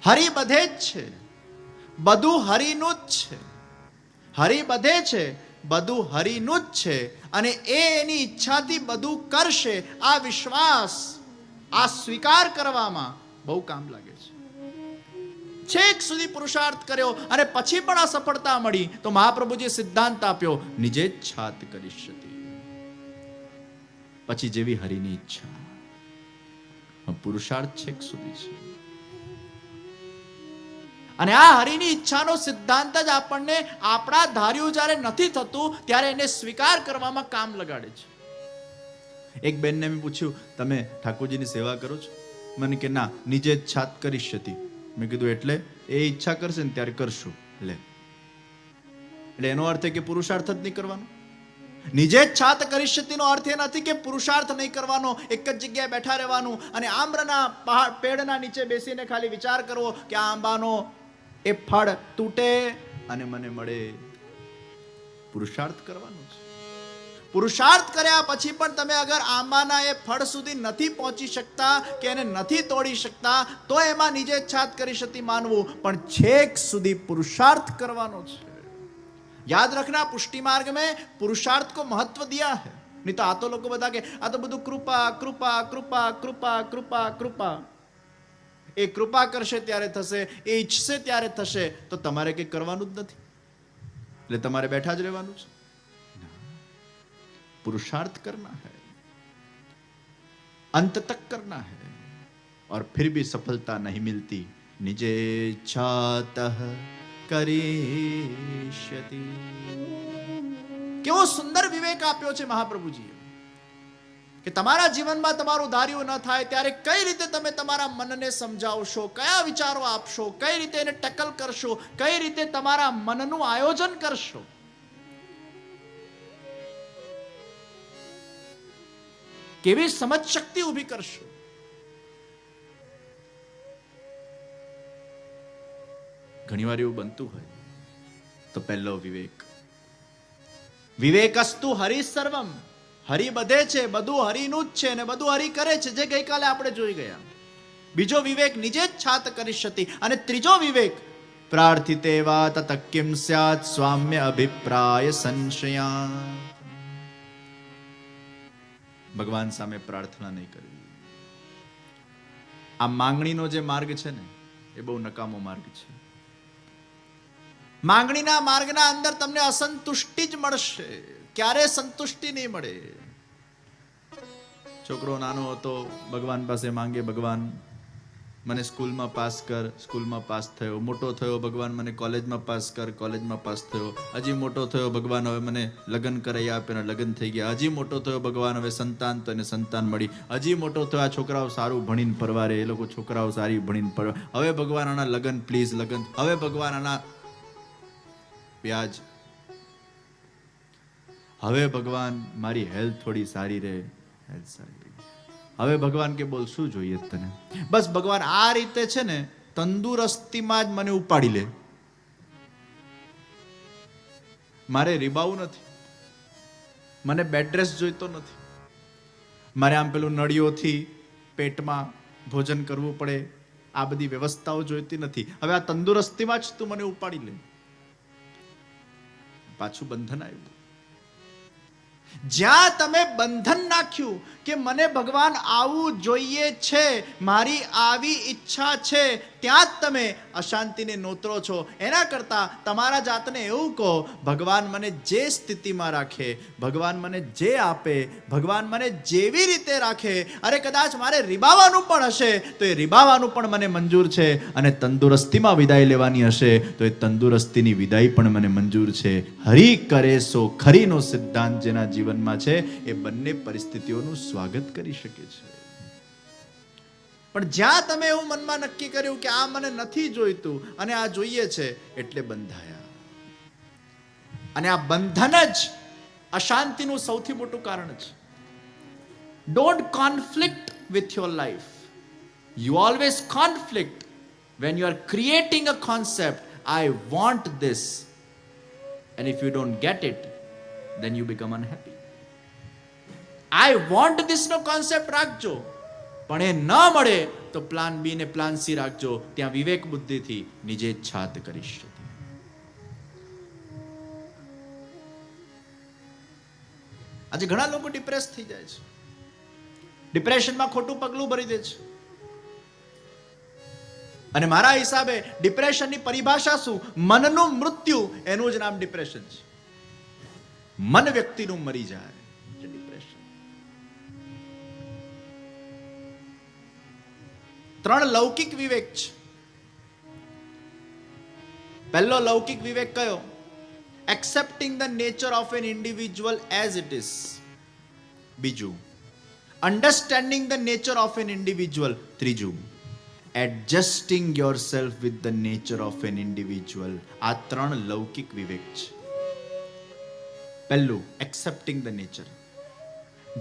હરિ બધે જ છે, બધું હરિનું જ છે. હરિ બધે છે, બધું હરિનું જ છે, અને એ એની ઈચ્છાથી બધું કરશે. આ વિશ્વાસ, આ સ્વીકાર કરવામાં બહુ કામ લાગે છે. છેક સુધી પુરુષાર્થ કર્યો અને પછી પણ અસફળતા મળી તો મહાપ્રભુજીએ સિદ્ધાંત આપ્યો, નિજેચ્છાત કરિષ્યતિ. પછી જેવી હરિની ઈચ્છા. પુરુષાર્થ છેક સુધી છે. અને આ હરિની ઈચ્છાનો સિદ્ધાંત જ આપણને આપણા ધાર્યું જ્યારે નથી થતું ત્યારે એને સ્વીકાર કરવામાં કામ લગાડે છે. એક બેનને મેં પૂછ્યું, તમે ઠાકોરજીની સેવા કરો છો? મને કે ના, નિજેચ્છાત કરિષ્યતિ. મેં કીધું એટલે? એ ઈચ્છા કરશે ને ત્યારે કરશું. એટલે એનો અર્થ કે પુરુષાર્થ જ નહીં કરવાનો. નિજેચ્છાત કરિષ્યતિનો અર્થ એ નથી કે પુરુષાર્થ નહીં કરવાનો, એક જ જગ્યાએ બેઠા રહેવાનું અને આમ્રના પેડના નીચે બેસીને ખાલી વિચાર કરવો કે આ આંબાનો એ ફળ તૂટે અને મને મળે. પુરુષાર્થ કરવાનો છે. પુરુષાર્થ કર્યા પછી પણ તમે અગર આંબાના એ ફળ સુધી નથી પહોંચી શકતા કે એને નથી તોડી શકતા તો એમાં નિજેચ્છાત કરિષ્યતિ માનવું, પણ છેક સુધી પુરુષાર્થ કરવાનો છે. याद रखना, पुष्टि मार्ग में पुरुषार्थ को महत्व दिया है. नहीं तो आ तो लोग बता के आ तो બધું કૃપા કૃપા કૃપા કૃપા કૃપા કૃપા. એ કૃપા કરશે ત્યારે થશે, એ ઈચ્છશે ત્યારે થશે, તો તમારે કંઈ કરવાનું જ નથી. એટલે તમારે બેઠા જ રહેવાનું છે. पुरुषार्थ करना है, अंत तक करना है, और फिर भी सफलता नहीं मिलती. निजेच्छातः करिष्यति. કેવો સુંદર વિવેક આપ્યો છે મહાપ્રભુજીએ કે તમારા જીવનમાં તમારું ધાર્યું ન થાય ત્યારે કઈ રીતે તમે તમારા મનને સમજાવશો, કયા વિચારો આપશો, કઈ રીતે એને ટકલ કરશો, કઈ રીતે તમારા મનનું આયોજન કરશો. કેવી સમજ શક્તિ ઊભી કરશો. ઘણીવાર એવું બનતું હોય તો પહેલો વિવેક, વિવેકસ્તુ હરિ સર્વમ. હરિ બધે છે, બધું હરિનું જ છે અને બધું હરિ કરે છે, જે ગઈકાલે આપણે જોઈ ગયા. બીજો વિવેક નિજેચ્છાત કરિષ્યતિ. અને ત્રીજો વિવેક પ્રાર્થિતે વા તત કિમ સ્યાત સ્વામ્ય અભિપ્રાય સંશયા. ભગવાન સામે પ્રાર્થના નહીં કરવી. આ માંગણીનો જે માર્ગ છે ને એ બહુ નકામો માર્ગ છે. માંગણીના માર્ગના અંદર તમને અસંતુષ્ટિ જ મળશે, ક્યારે સંતુષ્ટિ નહીં મળે. છોકરો નાનો હતો, ભગવાન પાસે માંગે, ભગવાન મને સ્કૂલમાં પાસ કર, સ્કૂલમાં પાસ થયો. મોટો થયો, ભગવાન મને કોલેજમાં પાસ કર, કોલેજમાં પાસ થયો. હજી મોટો થયો, ભગવાન હવે મને લગ્ન કરાવી આપે, લગ્ન થઈ ગયા. હજી મોટો થયો, ભગવાન હવે સંતાન, તો એને સંતાન મળી. હજી મોટો થયો, આ છોકરાઓ સારું ભણીને પરવારે, એ લોકો છોકરાઓ સારી ભણીને પરવારે. હવે ભગવાન આના લગ્ન પ્લીઝ, લગ્ન. હવે ભગવાન આના વ્યાજ. હવે ભગવાન મારી હેલ્થ થોડી સારી રહે, હેલ્થ સારી રહે. હવે ભગવાન કે બોલ શું જોઈએ તને? બસ ભગવાન આ રીતે છે ને તંદુરસ્તીમાં જ મને ઉપાડી લે. મારે રીબાવું નથી, મને બેડ રેસ્ટ જોઈતો નથી, મારે આમ પેલું નળીઓથી પેટમાં ભોજન કરવું પડે, આ બધી વ્યવસ્થાઓ જોઈતી નથી. હવે આ તંદુરસ્તીમાં જ તું મને ઉપાડી લે. પાછું બંધન આવ્યું. જ્યાં તમે બંધન નાખ્યું કે મને ભગવાન આવું જોઈએ છે, મારી આવી ઈચ્છા છે, ત્યાં જ તમે અશાંતિને નોતરો છો. એના કરતા તમારા જાતને એવું કહો, ભગવાન મને જે સ્થિતિમાં રાખે, ભગવાન મને જે આપે, ભગવાન મને જેવી રીતે રાખે, અરે કદાચ મારે રીબાવાનું પણ હશે તો એ રીબાવાનું પણ મને મંજૂર છે, અને તંદુરસ્તીમાં વિદાય લેવાની હશે તો એ તંદુરસ્તીની વિદાય પણ મને મંજૂર છે. હરિ કરે સો ખરીનો સિદ્ધાંત જેના જીવનમાં છે એ બંને પરિસ્થિતિઓનું સ્વાગત કરી શકે છે. પણ જ્યાં તમે એવું મનમાં નક્કી કર્યું કે આ મને નથી જોઈતું અને આ જોઈએ છે, એટલે બંધાયા. અને આ બંધન જ અશાંતિનું સૌથી મોટું કારણ છે. Don't conflict with your life. You always conflict when you are creating a concept, I want this, and if you don't get it, then you become unhappy. I want this નો કોન્સેપ્ટ રાખજો, પણ એ ન મળે તો તો plan બી ને plan C રાખજો. ત્યાં વિવેક બુદ્ધિથી નિજે છાત કરીશ. આજે ઘણા લોકો ડિપ્રેસ થઈ જાય છે, ડિપ્રેશનમાં ખોટું પગલું ભરી દે છે. અને મારા હિસાબે ડિપ્રેશનની પરિભાષા શું? મનનું મૃત્યુ, એનું જ નામ ડિપ્રેશન છે. મન વ્યક્તિનું મરી જાય છે ડિપ્રેશન. 3 લૌકિક વિવેક છે. પહેલો લૌકિક વિવેક કયો? Accepting the nature of an individual as it is. બીજું, understanding the nature of an individual. ત્રીજું, adjusting yourself with the nature of an individual. આ 3 લૌકિક વિવેક છે. પહેલું, એક્સેપ્ટિંગ ધ નેચર.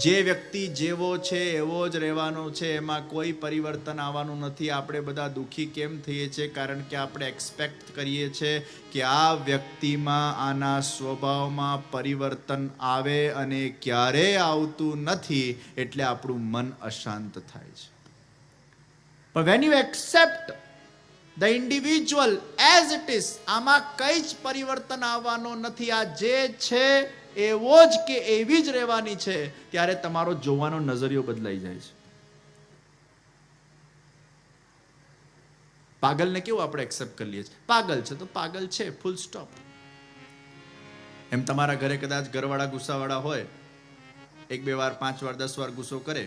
જે વ્યક્તિ જેવો છે એવો જ રહેવાનો છે, એમાં કોઈ પરિવર્તન આવવાનું નથી. આપણે બધા દુઃખી કેમ થઈએ છીએ? કારણ કે આપણે એક્સપેક્ટ કરીએ છીએ કે આ વ્યક્તિમાં, આના સ્વભાવમાં પરિવર્તન આવે, અને ક્યારેય આવતું નથી, એટલે આપણું મન અશાંત થાય છે. પણ when you accept the individual as it is, આમાં કઈ જ પરિવર્તન આવવાનો નથી, આ જે છે એવો જ કે એવી જ રહેવાની છે, ત્યારે તમારો જોવાનો નજરિયો બદલાઈ જાય છે. પાગલને કેવું આપણે એક્સેપ્ટ કરી લઈએ છીએ? પાગલ છે તો પાગલ છે, ફૂલ સ્ટોપ. એમ તમારા ઘરે કદાચ ઘરવાળા ગુસ્સાવાળા હોય, 1-2 વાર, 5 વાર, 10 વાર ગુસ્સો કરે,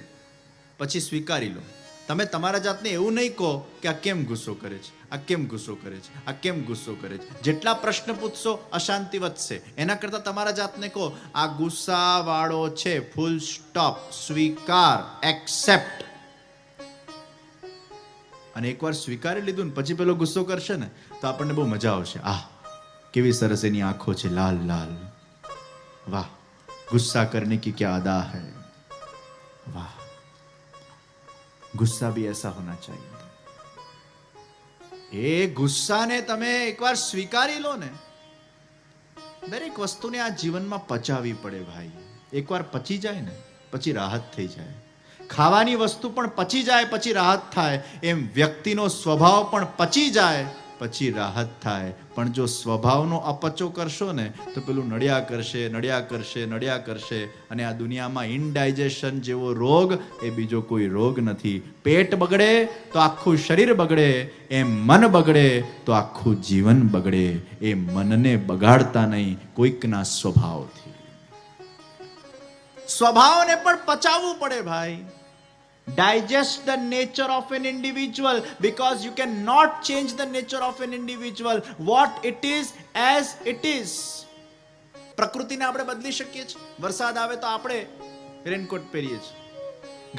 પછી સ્વીકારી લો. તમે તમારા જાતને એવું નહીં કહો કે આ કેમ ગુસ્સો કરે છે, આ કેમ ગુસ્સો કરે છે, આ કેમ ગુસ્સો કરે છે. જેટલા પ્રશ્ન પૂછશો અશાંતિ વધશે. એના કરતા તમારા જાતને કહો આ ગુસ્સા વાળો છે, ફૂલ સ્ટોપ, સ્વીકાર, એક્સેપ્ટ. અને એકવાર સ્વીકારી લીધું ને પછી પેલો ગુસ્સો કરશે ને તો આપણને બહુ મજા આવશે. આહ, કેવી સરસ એની આંખો છે, લાલ લાલ, વાહ, ગુસ્સા કરને કી ક્યા અદા હૈ, વાહ, ગુસ્સા ભી ऐसा होना चाहिए. એ ગુસ્સાને તમે એકવાર સ્વીકારી લો ને. દરેક વસ્તુને આ જીવનમાં પચાવવી પડે ભાઈ. એકવાર પચી જાય ને પછી રાહત થઈ જાય. ખાવાની વસ્તુ પણ પચી જાય પછી રાહત થાય, એમ વ્યક્તિનો સ્વભાવ પણ પચી જાય પછી રાહત થાય. પણ જો સ્વભાવનો અપચો કરશો ને તો પેલું નડ્યા કરશે, નડ્યા કરશે, નડ્યા કરશે. અને આ દુનિયામાં ઇનડાઇજેશન જેવો રોગ એ બીજો કોઈ રોગ નથી. પેટ બગડે તો આખું શરીર બગડે, એમ મન બગડે તો આખું જીવન બગડે. એ મનને બગાડતા નહીં કોઈકના સ્વભાવથી. સ્વભાવને પણ પચાવવું પડે ભાઈ. Digest the nature of an individual, because you cannot change the nature of an individual. What it is as it is. પ્રકૃતિને આપણે બદલી શકીએ છીએ. વરસાદ આવે તો આપણે રેનકોટ પહેરીએ છીએ,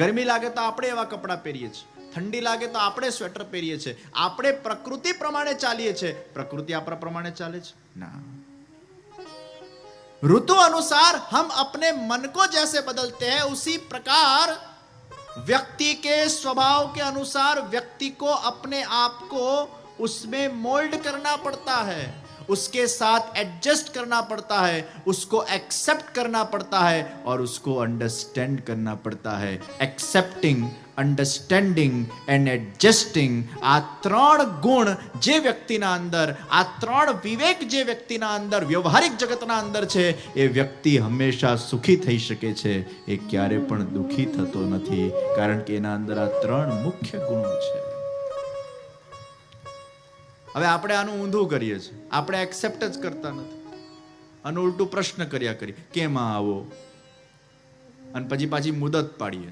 ગરમી લાગે તો આપણે એવા કપડાં પહેરીએ છીએ, ઠંડી લાગે તો આપણે સ્વેટર પહેરીએ છીએ. આપણે પ્રકૃતિ પ્રમાણે ચાલીએ છીએ. પ્રકૃતિ આપણા પ્રમાણે ચાલે છે? ના. ऋतु अनुसार हम अपने मन को जैसे बदलते हैं, उसी प्रकार व्यक्ति के स्वभाव के अनुसार व्यक्ति को अपने आप को उसमें मोल्ड करना पड़ता है, उसके साथ एडजस्ट करना पड़ता है, उसको एक्सेप्ट करना पड़ता है और उसको अंडरस्टैंड करना पड़ता है. एक्सेप्टिंग, अंडरस्टैंडिंग एंड एडजस्टिंग, આ 3 ગુણ જે વ્યક્તિના અંદર, આ 3 વિવેક જે વ્યક્તિના અંદર, વ્યવહારિક જગતના અંદર છે, એ વ્યક્તિ હંમેશા સુખી થઈ શકે છે. એ ક્યારે પણ દુઃખી થતો નથી, કારણ કે એના અંદર આ 3 મુખ્ય ગુણો છે. હવે આપણે આનું ઊંધું કરીએ છીએ. આપણે એક્સેપ્ટ જ કરતા નથી અને ઉલટું પ્રશ્ન કર્યા કરીએ, કેમ આવો? અને પછી પાછી મુદત પાડીએ.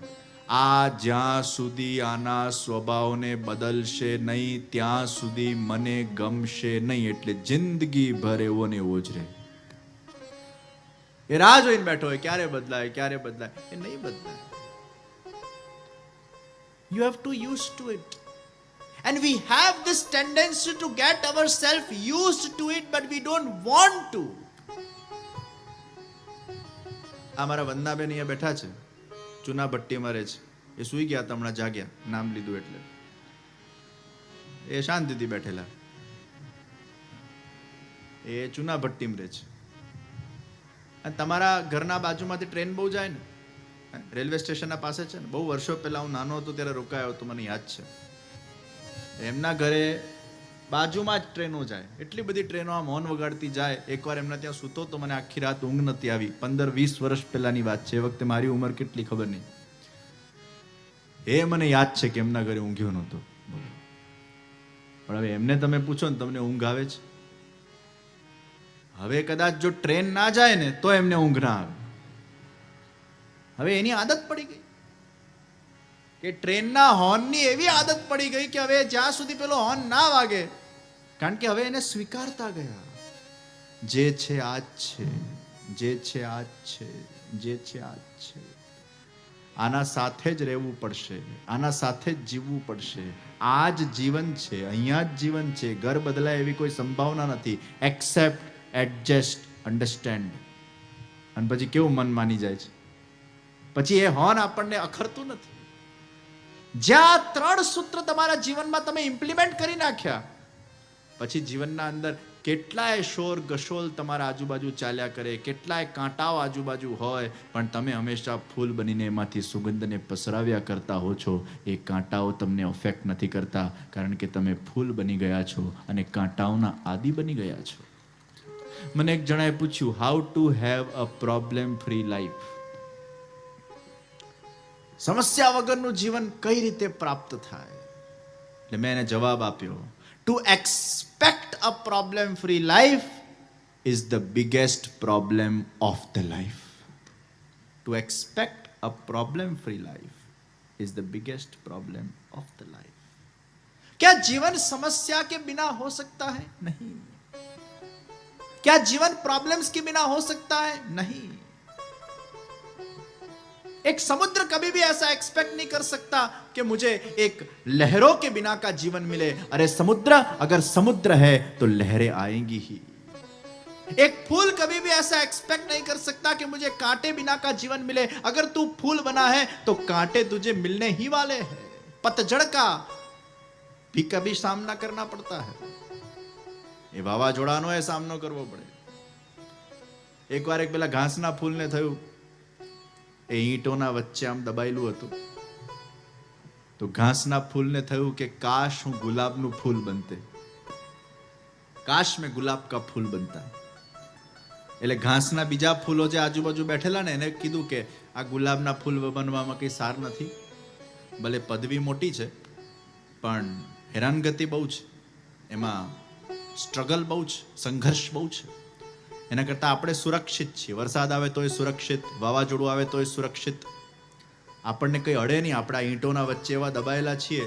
આ જ્યાં સુધી આના સ્વભાવને બદલશે નહીં ત્યાં સુધી મને ગમશે નહીં, એટલે જિંદગી ભર એવો ને એવો જ રહે. એ રાહ જોઈને બેઠો હોય ક્યારે બદલાય, ક્યારે બદલાય. એ નહીં બદલાય. You have to used to it. And we have this tendency to get ourselves used to it, but we don't want to. અમારા વંદનાબેન અહીંયા બેઠા છે, ચૂના ભટ્ટીમાં રહે છે. એ સૂઈ ગયા હતા, હમણાં જાગ્યા, નામ લીધું એટલે. એ શાંતિથી બેઠેલા. એ ચૂના ભટ્ટીમાં રહે છે. અને તમારા ઘરના બાજુમાંથી ટ્રેન બહુ જાય ને, રેલવે સ્ટેશનના પાસે છે ને. બહુ વર્ષો પહેલા હું નાનો હતો ત્યારે રોકાયો હતો, મને યાદ છે. એમના ઘરે બાજુમાં જ ટ્રેનો જાય, એટલી બધી ટ્રેનો આમ હોર્ન વગાડતી જાય. એકવાર એમના ત્યાં સૂતો તો મને આખી રાત ઊંઘ નથી આવી. 15-20 વર્ષ પહેલાની વાત છે. એ વખતે મારી ઉંમર કેટલી ખબર નહીં. એ મને યાદ છે કે એમના ઘરે ઊંઘ્યો નહોતો. પણ હવે એમને તમે પૂછો ને તમને ઊંઘ આવે છે? હવે કદાચ જો ટ્રેન ના જાય ને તો એમને ઊંઘ ના આવે. હવે એની આદત પડી ગઈ કે ટ્રેનના હોર્નની એવી આદત પડી ગઈ કે હવે જ્યાં સુધી પેલો હોર્ન ના વાગે, કારણ કે હવે એને સ્વીકારતા ગયા, જે છે આજ છે, જે છે આજ છે, જે છે આજ છે. આના સાથે જ રહેવું પડશે, આના સાથે જ જીવવું પડશે. આ જ જીવન છે, અહીંયા જ જીવન છે. ઘર બદલાય એવી કોઈ સંભાવના નથી. Accept, adjust, understand. અને પછી કેવું મન માની જાય છે. પછી એ હોર્ન આપણને અખરતું નથી. જ્યાં 3 સૂત્ર તમારા જીવનમાં તમે ઇમ્પ્લિમેન્ટ કરી નાખ્યા, પછી જીવનના અંદર કેટલાય શોર ગશોલ તમારા આજુબાજુ ચાલ્યા કરે, કેટલાય કાંટાઓ આજુબાજુ હોય, પણ તમે હંમેશા ફૂલ બનીને એમાંથી સુગંધને પસરાવ્યા કરતા હો છો. એ કાંટાઓ તમને અફેક્ટ નથી કરતા, કારણ કે તમે ફૂલ બની ગયા છો અને કાંટાઓના આદિ બની ગયા છો. મને એક જણાએ પૂછ્યું, how to have a problem free life? સમસ્યા વગરનું જીવન કઈ રીતે પ્રાપ્ત થાય? એટલે મેં એને જવાબ આપ્યો, to expect a problem free life is the biggest problem of the life. To expect a problem free life is the biggest problem of the life. क्या जीवन समस्या के बिना हो सकता है? नहीं. क्या जीवन प्रॉब्लम्स के बिना हो सकता है? नहीं. एक समुद्र कभी भी ऐसा एक्सपेक्ट नहीं कर सकता कि मुझे एक लहरों के बिना का जीवन मिले. अरे समुद्र, अगर समुद्र है तो लहरें आएंगी ही. एक फूल कभी भी ऐसा एक्सपेक्ट नहीं कर सकता कि मुझे कांटे बिना का जीवन मिले. अगर तू फूल बना है तो कांटे तुझे मिलने ही वाले हैं. पतझड़ का भी कभी सामना करना पड़ता है. એ વાવાઝોડાનો એ સામનો કરવો પડે. એકવાર એક પેલા ઘાસના ફૂલને થયું, એ ઈંટોના વચ્ચે આમ દબાયેલું હતું, તો ઘાસના ફૂલને થયું કે કાશ હું ગુલાબનું ફૂલ બનતે, કાશ મેં ગુલાબ કા ફૂલ બનતા. એટલે ઘાસના બીજા ફૂલો જે આજુબાજુ બેઠેલા ને એને કીધું કે આ ગુલાબના ફૂલ બનવામાં કઈ સાર નથી, ભલે પદવી મોટી છે પણ હેરાનગતિ બહુ છે, એમાં સ્ટ્રગલ બહુ છે, સંઘર્ષ બહુ છે. એના કરતાં આપણે સુરક્ષિત છીએ. વરસાદ આવે તોય સુરક્ષિત, વાવાઝોડું આવે તોય સુરક્ષિત, આપણને કંઈ અડે નહીં. આપણા ઈંટોના વચ્ચે એવા દબાયેલા છીએ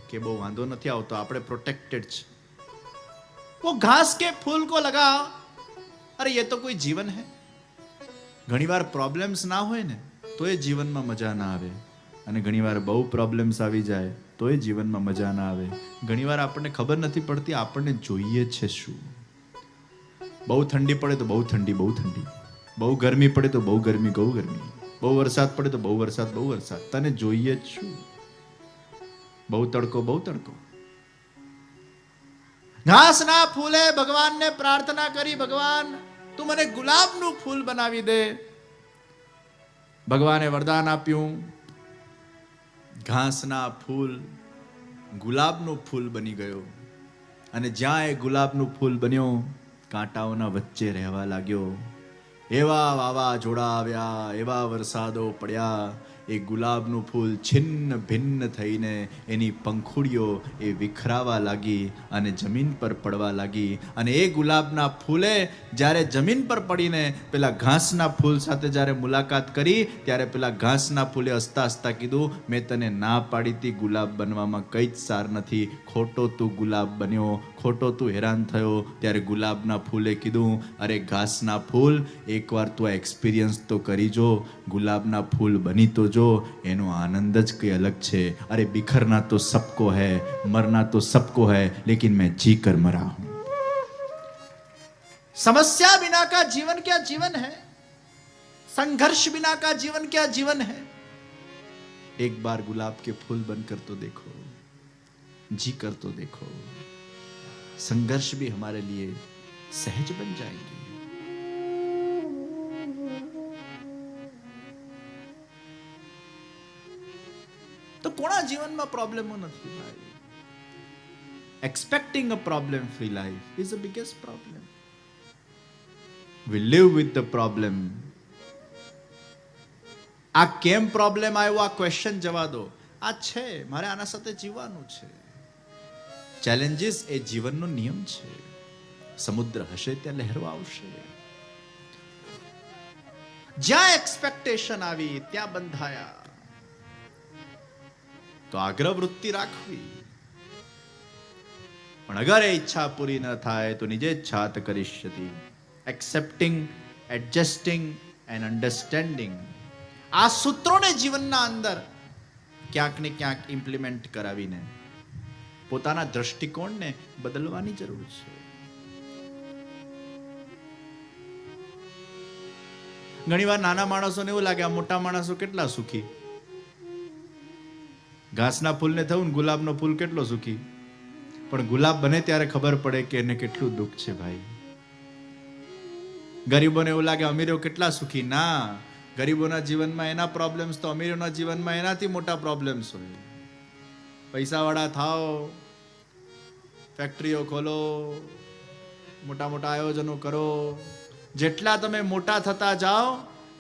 કે બહુ વાંધો નથી આવતો, આપણે પ્રોટેક્ટેડ છે. वो घास के फूल को लगा, अरे ये तो कोई जीवन है. ઘણીવાર પ્રોબ્લેમ્સ ના હોય ને તો એ જીવનમાં મજા ના આવે, અને ઘણીવાર બહુ પ્રોબ્લેમ્સ આવી જાય તો એ જીવનમાં મજા ના આવે. ઘણીવાર આપણને ખબર નથી પડતી આપણને જોઈએ છે શું. બહુ ઠંડી પડે તો બહુ ઠંડી, બહુ ઠંડી, બહુ ગરમી પડે તો બહુ ગરમી, બહુ ગરમી, બહુ વરસાદ પડે તો બહુ વરસાદ, બહુ વરસાદ. તને જોઈએ જ શું? બહુ તડકો, બહુ તડકો. ઘાસના ફૂલે ભગવાનને પ્રાર્થના કરી, ભગવાન તું મને ગુલાબનું ફૂલ બનાવી દે. ભગવાને વરદાન આપ્યું, ઘાસના ફૂલ ગુલાબનું ફૂલ બની ગયો. અને જ્યાં એ ગુલાબનું ફૂલ બન્યો, કાંટાઓના વચ્ચે રહેવા લાગ્યો. એવા વાવાઝોડા આવ્યા, એવા વરસાદો પડ્યા, એ ગુલાબનું ફૂલ છિન્ન ભિન્ન થઈને એની પંખુડીઓ એ વિખરાવા લાગી અને જમીન પર પડવા લાગી. અને એ ગુલાબના ફૂલે જ્યારે જમીન પર પડીને પેલા ઘાસના ફૂલ સાથે જ્યારે મુલાકાત કરી, ત્યારે પેલા ઘાસના ફૂલે હસતા હસતા કીધું, મેં તને ના પાડી હતી ગુલાબ બનવામાં કંઈ જ સાર નથી, ખોટો તું ગુલાબ બન્યો, ખોટો તું હેરાન થયો. ત્યારે ગુલાબના ફૂલે કીધું, અરે ઘાસના ફૂલ, એકવાર તું આ એક્સપિરિયન્સ તો કરી જો, ગુલાબના ફૂલ બની તો જો, એનો આનંદ જ કઈ અલગ છે. અરે बिखरना तो सबको है, मरना तो सबको है, लेकिन मैं जी कर मरा हूं. समस्या बिना का जीवन क्या जीवन है? संघर्ष बिना का जीवन क्या जीवन है? एक बार गुलाब के फूल बनकर तो देखो, जी कर तो देखो, संघर्ष भी हमारे लिए सहज बन जाएंगे. તો કોના જીવનમાં પ્રોબ્લેમો નથી ભાઈ? expecting a problem-free life is the biggest problem. We live with the problem. આ કેમ પ્રોબ્લેમ આવ્યો આ ક્વેશ્ચન જવા દો. આ છે, મારે આના સાથે જીવવાનું છે. ચેલેન્જીસ એ જીવનનો નિયમ છે. સમુદ્ર હશે ત્યાં લહેરો આવશે. જ્યાં એક્સપેક્ટેશન આવી ત્યાં બંધાયા. તો આગ્રહ વૃત્તિ રાખવી. પણ અગર એ ઈચ્છા પૂરી ન થાય તો નિજે છાત કરીષ્યતિ. એક્સેપ્ટિંગ, એડજસ્ટિંગ એન્ડ અન્ડરસ્ટેન્ડિંગ, આ સૂત્રોને જીવનના અંદર ક્યાંક ને ક્યાંક ઇમ્પ્લિમેન્ટ કરાવીને પોતાના દ્રષ્ટિકોણને બદલવાની જરૂર છે. ઘણીવાર નાના માણસોને એવું લાગે આ મોટા માણસો કેટલા સુખી. ઘાસના ફૂલને થયું ને ગુલાબનો ફૂલ કેટલો સુખી. પણ ગુલાબ બને ત્યારે ખબર પડે કે એને કેટલું દુઃખ છે ભાઈ. ગરીબોને એવું લાગે અમીરો કેટલા સુખી. ના, ગરીબોના જીવનમાં એના પ્રોબ્લેમ્સ તો અમીરોના જીવનમાં એનાથી મોટા પ્રોબ્લેમ્સ હોય. પૈસાવાળા થાઓ, ફેક્ટરીઓ ખોલો, મોટા મોટા આયોજનો કરો. જેટલા તમે મોટા થતા જાઓ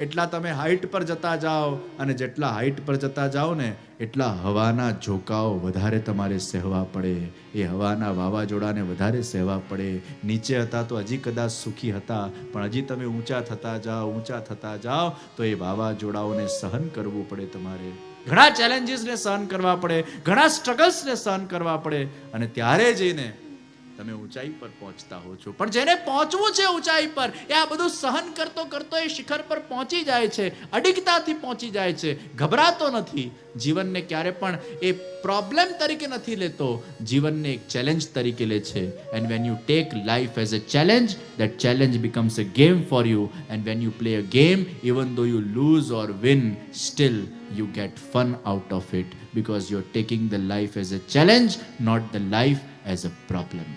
એટલા તમે હાઈટ પર જતા જાઓ, અને જેટલા હાઈટ પર જતા જાઓ ને એટલા હવાના ઝોકાઓ વધારે તમારે સહેવા પડે. એ હવાના વાવાઝોડાને વધારે સહેવા પડે. નીચે હતા તો હજી કદાચ સુખી હતા, પણ હજી તમે ઊંચા થતા જાઓ તો એ વાવાઝોડાઓને સહન કરવું પડે. તમારે ઘણા ચેલેન્જીસને સહન કરવા પડે, ઘણા સ્ટ્રગલ્સને સહન કરવા પડે, અને ત્યારે જઈને તમે ઊંચાઈ પર પહોંચતા હો છો. પણ જેને પહોંચવું છે ઊંચાઈ પર, એ આ બધું સહન કરતો કરતો એ શિખર પર પહોંચી જાય છે, અડિગતાથી પહોંચી જાય છે, ગભરાતો નથી. જીવનને ક્યારે પણ એ પ્રોબ્લેમ તરીકે નથી લેતો, જીવનને એક ચેલેન્જ તરીકે લે છે. And when you take life as a challenge, that challenge becomes a game for you. And when you play a game, even though you lose or win, still you get fun out of it, because you're taking the life as a challenge, not the life as a problem.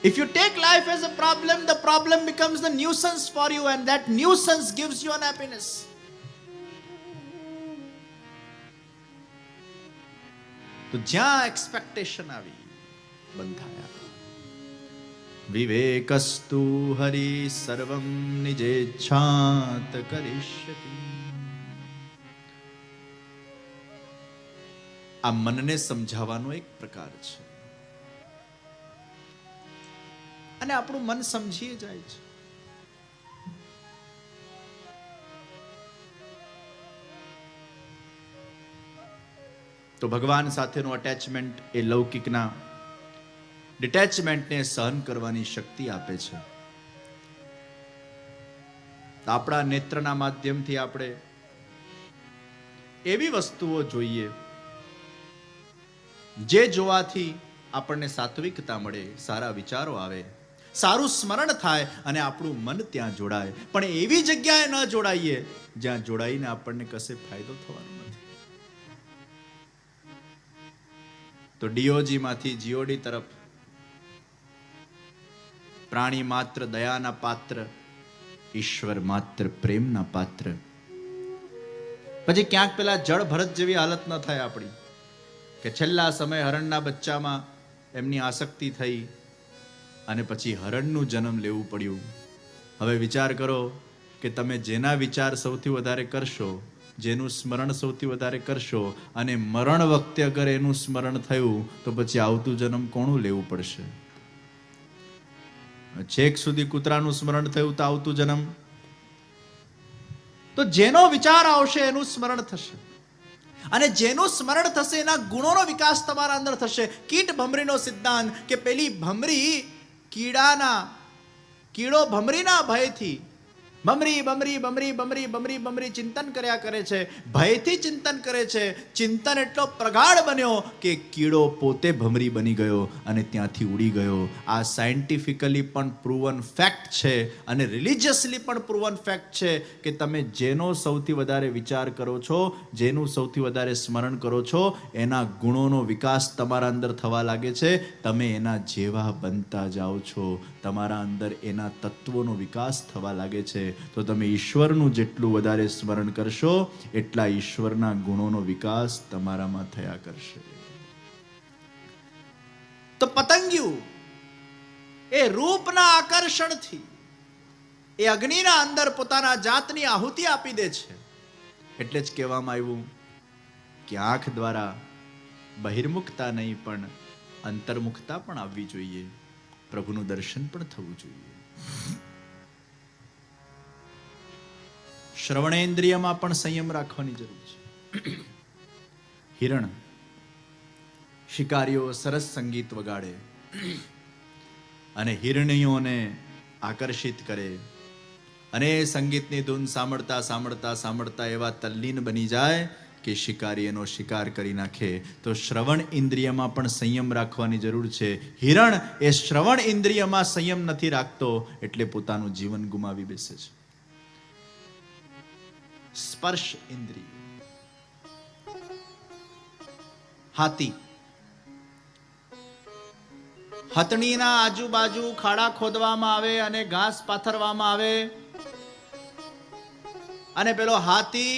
If you take life as a problem, the problem becomes the nuisance for you, and that nuisance gives you unhappiness. તો જ્યાં expectation આવી, બંધાયા. વિવેકસ્તુ હરિ સર્વં નિજેચ્છાત કરીષ્યતિ. આ મનને સમજાવવાનો એક પ્રકાર છે, અને આપણું મન સમજીએ જાય છે. તો ભગવાન સાથેનું અટેચમેન્ટ એ લૌકિકના ડિટેચમેન્ટને સહન કરવાની શક્તિ આપે છે. આપણા નેત્રના માધ્યમથી આપણે એવી વસ્તુઓ જોઈએ જે જોવાથી આપણને સાત્વિકતા મળે, સારા વિચારો આવે, સારું સ્મરણ થાય, અને આપણું મન ત્યાં જોડાય. પણ એવી જગ્યાએ ન જોડાઈએ જ્યાં જોડાઈને આપણને કશે ફાયદો થવાનો નથી. તો ડીઓજી માંથી જીઓડી તરફ, પ્રાણી માત્ર દયાના પાત્ર, ઈશ્વર માત્ર પ્રેમના પાત્ર. પછી ક્યાંક પેલા જળ ભરત જેવી હાલત ન થાય આપણી, કે છેલ્લા સમય હરણના બચ્ચામાં એમની આસક્તિ થઈ અને પછી હરણનું જન્મ લેવું પડ્યું. હવે વિચાર કરો કે તમે જેના વિચાર સૌથી વધારે કરશો, જેનું સ્મરણ સૌથી વધારે કરશો, અને મરણ વખતે અગર એનું સ્મરણ થયું તો પછી આવતું જન્મ કોનું લેવું પડશે? છેક સુધી કૂતરાનું સ્મરણ થયું તો આવતું જન્મ તો જેનો વિચાર આવશે એનું સ્મરણ થશે, અને જેનું સ્મરણ થશે એના ગુણોનો વિકાસ તમારા અંદર થશે. કીટ ભમરીનો સિદ્ધાંત કે પેલી ભમરી કીડો ભમરીના ભયથી ભમરી ભમરી ભમરી ભમરી ભમરી ભમરી ચિંતન કર્યા કરે છે, ભયથી ચિંતન કરે છે. ચિંતન એટલો પ્રગાઢ બન્યો કે કીડો પોતે ભમરી બની ગયો અને ત્યાંથી ઉડી ગયો. આ સાયન્ટિફિકલી પણ પ્રૂવન ફેક્ટ છે, અને રિલિજિયસલી પણ પ્રૂવન ફેક્ટ છે કે તમે જેનો સૌથી વધારે વિચાર કરો છો, જેનું સૌથી વધારે સ્મરણ કરો છો, એના ગુણોનો વિકાસ તમારા અંદર થવા લાગે છે. તમે એના જેવા બનતા જાઓ છો, તમારા અંદર એના તત્વોનો વિકાસ થવા લાગે છે. તો તમે ઈશ્વરનું જેટલું વધારે સ્મરણ કરશો એટલા ઈશ્વરના ગુણોનો વિકાસ તમારામાં થયા કરશે. તો પતંગિયું એ રૂપના આકર્ષણથી એ અગ્નિના અંદર પોતાના જાતની આહુતિ આપી દે છે. એટલે જ કહેવામાં આવ્યું કે આંખ દ્વારા બહિર્મુખતા નહીં પણ અંતર્મુખતા પણ આવવી જોઈએ, પ્રભુનું દર્શન પણ થવું જોઈએ. શ્રવણેન્દ્રિયમાં પણ સંયમ રાખવાની જરૂર છે. હિરણ શિકારીઓ સરસ સંગીત વગાડે અને હિરણીઓને આકર્ષિત કરે અને સંગીતની ધૂન સાંભળતા સાંભળતા સાંભળતા એવા તલ્લીન બની જાય કે શિકારી એનો શિકાર કરી નાખે. તો શ્રવણ ઇન્દ્રિયમાં પણ સંયમ રાખવાની જરૂર છે. હિરણ એ શ્રવણ ઇન્દ્રિયમાં સંયમ નથી રાખતો એટલે પોતાનું જીવન ગુમાવી બેસે છે. સ્પર્શ ઇન્દ્રિય, હાથી હથણીના આજુબાજુ ખાડા ખોદવામાં આવે અને ઘાસ પાથરવામાં આવે અને પેલો હાથી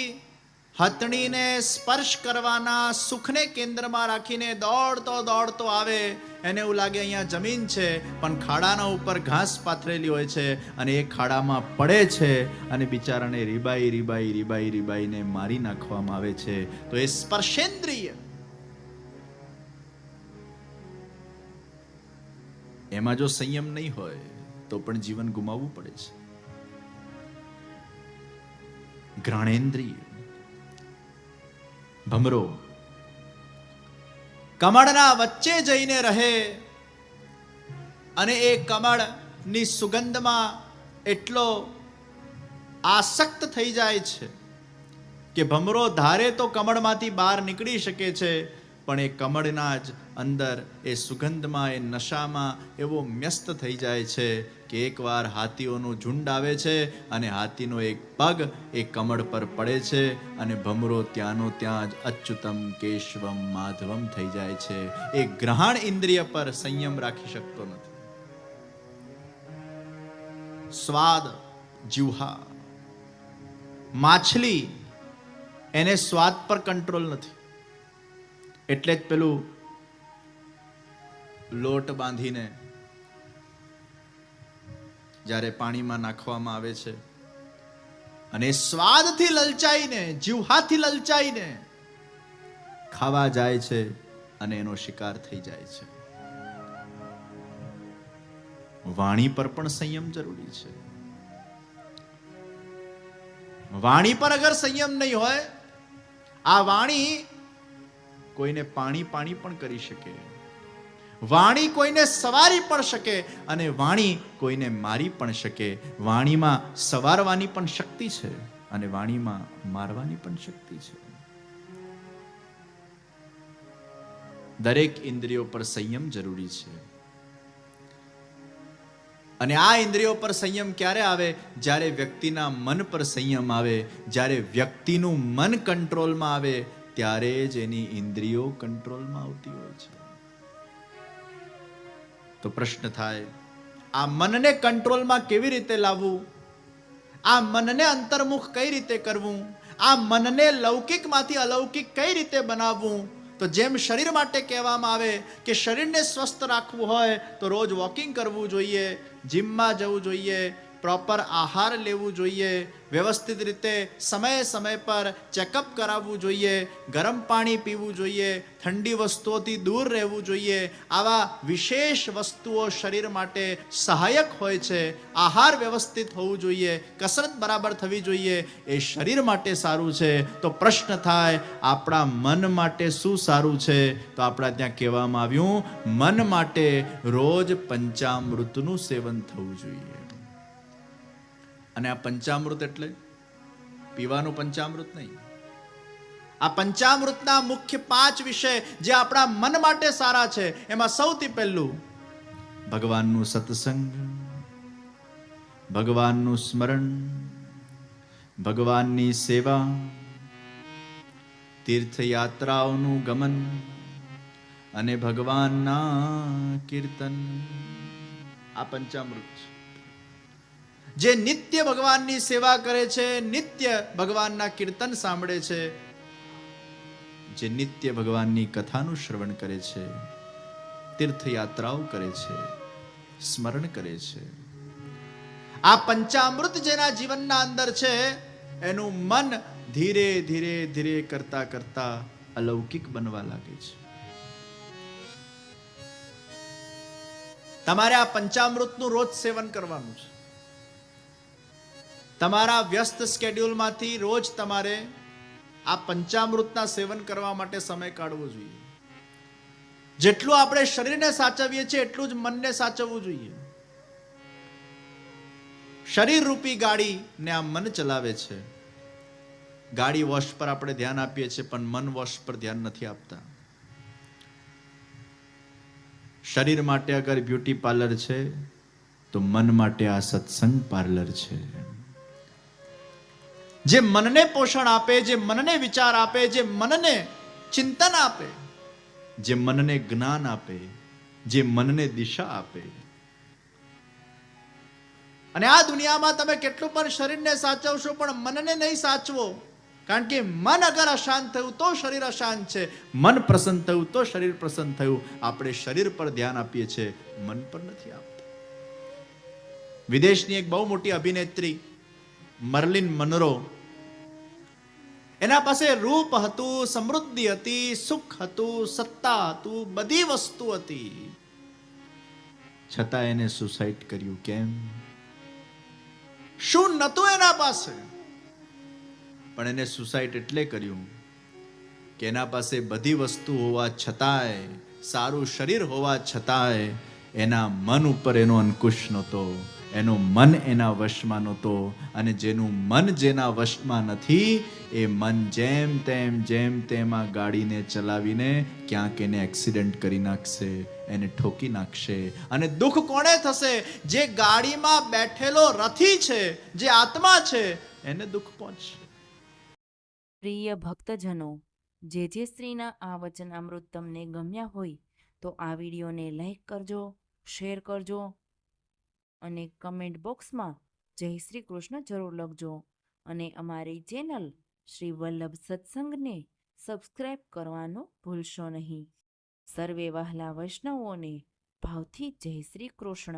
હથણીને સ્પર્શ કરવાના સુખને કેન્દ્રમાં રાખીને દોડતો દોડતો આવે. એને એવું લાગે અહીંયા જમીન છે પણ ખાડાના ઉપર ઘાસ પાથરેલી હોય છે અને એ ખાડામાં પડે છે અને બિચારાને રીબાઈ રીબાઈ રીબાઈ રીબાઈને મારી નાખવામાં આવે છે. તો એ સ્પર્શેન્દ્રિય, એમાં જો સંયમ નહીં હોય તો પણ જીવન ગુમાવવું પડે છે. ઘ્રાણેન્દ્રિય, ભમરો કમળના વચ્ચે જઈને રહે અને એ કમળની સુગંધમાં એટલો આસક્ત થઈ જાય છે કે ભમરો ધારે તો કમળમાંથી બહાર નીકળી શકે છે પણ એ કમળના જ અંદર એ સુગંધમાં એ નશામાં એવો વ્યસ્ત થઈ જાય છે કે એકવાર હાથીઓનું ઝુંડ આવે છે અને હાથીનો એક પગ એ કમળ પર પડે છે અને ભમરો ત્યાંનો ત્યાં જ અચ્યુતમ કેશવમ માધવમ થઈ જાય છે. એ ગ્રહણ ઇન્દ્રિય પર સંયમ રાખી શકતો નથી. સ્વાદ જીહ્વા, માછલી એને સ્વાદ પર કંટ્રોલ નથી એટલે જ પેલું લોટ બાંધીને જ્યારે પાણીમાં નાખવામાં આવે છે અને સ્વાદથી લલચાઈને જીહ્વાથી લલચાઈને ખાવા જાય છે અને એનો શિકાર થઈ જાય છે. વાણી પર પણ સંયમ જરૂરી છે. વાણી પર અગર સંયમ નહીં હોય, આ વાણી કોઈને પાણી પાણી પણ કરી શકે, વાણી કોઈને સવારી પણ શકે અને વાણી કોઈને મારી પણ શકે. વાણીમાં સવારવાની પણ શક્તિ છે અને વાણીમાં મારવાની પણ શક્તિ છે. દરેક ઇન્દ્રિયો પર સંયમ જરૂરી છે. અને આ ઇન્દ્રિયો પર સંયમ ક્યારે આવે? જ્યારે વ્યક્તિના મન પર સંયમ આવે. જ્યારે વ્યક્તિનું મન કંટ્રોલમાં આવે ત્યારે જ એની ઇન્દ્રિયો કંટ્રોલમાં આવતી હોય છે. તો પ્રશ્ન થાય, આ મનને કંટ્રોલમાં કેવી રીતે લાવવું? આ મનને અંતર્મુખ કઈ રીતે કરવું? આ મનને લૌકિકમાંથી અલૌકિક કઈ રીતે બનાવવું? તો જેમ શરીર માટે કહેવામાં આવે કે શરીરને સ્વસ્થ રાખવું હોય તો રોજ વોકિંગ કરવું જોઈએ, જીમમાં જવું જોઈએ, પ્રોપર આહાર લેવું જોઈએ, વ્યવસ્થિત રીતે સમય સમય પર ચેકઅપ કરાવવું જોઈએ, ગરમ પાણી પીવું જોઈએ, ઠંડી વસ્તુઓથી દૂર રહેવું જોઈએ. આવા વિશેષ વસ્તુઓ શરીર માટે સહાયક હોય છે. આહાર વ્યવસ્થિત હોવું જોઈએ, કસરત બરાબર થવી જોઈએ, એ શરીર માટે સારું છે. તો પ્રશ્ન થાય, આપણા મન માટે શું સારું છે? તો આપણા ત્યાં કહેવામાં આવ્યું, મન માટે રોજ પંચામૃતનું સેવન થવું જોઈએ. અને આ પંચામૃત એટલે પીવાનું પંચામૃત નહીં. આ પંચામૃતના મુખ્ય 5 વિષય જે આપણા મન માટે સારા છે. એમાં સૌથી પહેલું ભગવાનનું સત્સંગ, ભગવાનનું સ્મરણ, ભગવાનની સેવા, તીર્થયાત્રાઓનું ગમન અને ભગવાનના કીર્તન. આ પંચામૃત છે. જે નિત્ય ભગવાનની સેવા કરે છે, નિત્ય ભગવાનના કીર્તન સાંભળે છે, જે નિત્ય ભગવાનની કથાનું શ્રવણ કરે છે, તીર્થયાત્રાઓ કરે છે, સ્મરણ કરે છે. આ પંચામૃત જેના જીવનના અંદર છે એનું મન ધીરે ધીરે ધીરે કરતા કરતા અલૌકિક બનવા લાગે છે. તમારે આ પંચામૃતનું રોજ સેવન કરવાનું છે. તમારા વ્યસ્ત સ્કેડ્યુલમાંથી રોજ તમારે આ પંચામૃતના સેવન કરવા માટે સમય કાઢવો જોઈએ. જેટલું આપણે શરીરને સાચવીએ છીએ એટલું જ મનને સાચવવું જોઈએ. શરીર રૂપી ગાડીને આ મન ચલાવે છે. ગાડી વોશ પર આપણે ધ્યાન આપીએ છીએ પણ મન વોશ પર ધ્યાન નથી આપતા. શરીર માટે અગર બ્યુટી પાર્લર છે તો મન માટે આ સત્સંગ પાર્લર છે. જે મનને પોષણ આપે, જે મનને વિચાર આપે, જે મનને ચિંતન આપે, જે મનને જ્ઞાન આપે, જે મનને દિશા આપે. અને આ દુનિયામાં તમે કેટલું પણ શરીરને સાચવશો પણ મનને નહીં સાચવો. કારણ કે મન અગર અશાંત થયું તો શરીર અશાંત છે, મન પ્રસન્ન થયું તો શરીર પ્રસન્ન થયું. આપણે શરીર પર ધ્યાન આપીએ છીએ, મન પર નથી આપતા. વિદેશની એક બહુ મોટી અભિનેત્રી મર્લિન મનરો, એના પાસે રૂપ હતું, સમૃદ્ધિ હતી, સુખ હતું, સત્તા હતું, બધી વસ્તુ હતી, છતાં એને સુસાઇડ કર્યું. કેમ? શું નતું એના પાસે? પણ એને સુસાઇડ એટલે કર્યું કે એના પાસે બધી વસ્તુ હોવા છતાંય, સારું શરીર હોવા છતાંય એના મન ઉપર એનો અંકુશ નહોતો, એનું મન એના વશમાં નહોતો. અને જેનું મન જેના વશમાં નથી એ મન જેમ તેમ આ ગાડીને ચલાવીને ક્યાંક એને એક્સિડન્ટ કરી નાખશે, એને ઠોકી નાખશે. અને દુઃખ કોણે થશે? જે ગાડીમાં બેઠેલો રથી છે, જે આત્મા છે, એને દુઃખ પહોંચશે. પ્રિય ભક્તજનો, જે શ્રીના આ વચનામૃત તમને ગમ્યા હોય તો આ વિડીયોને લાઈક કરજો, શેર કરજો અને કમેન્ટ બોક્સમાં જય શ્રી કૃષ્ણ જરૂર લખજો. અને અમારી ચેનલ શ્રી વલ્લભ સત્સંગને સબસ્ક્રાઈબ કરવાનું ભૂલશો નહીં. સર્વે વહાલા વૈષ્ણવોને ભાવથી જય શ્રી કૃષ્ણ.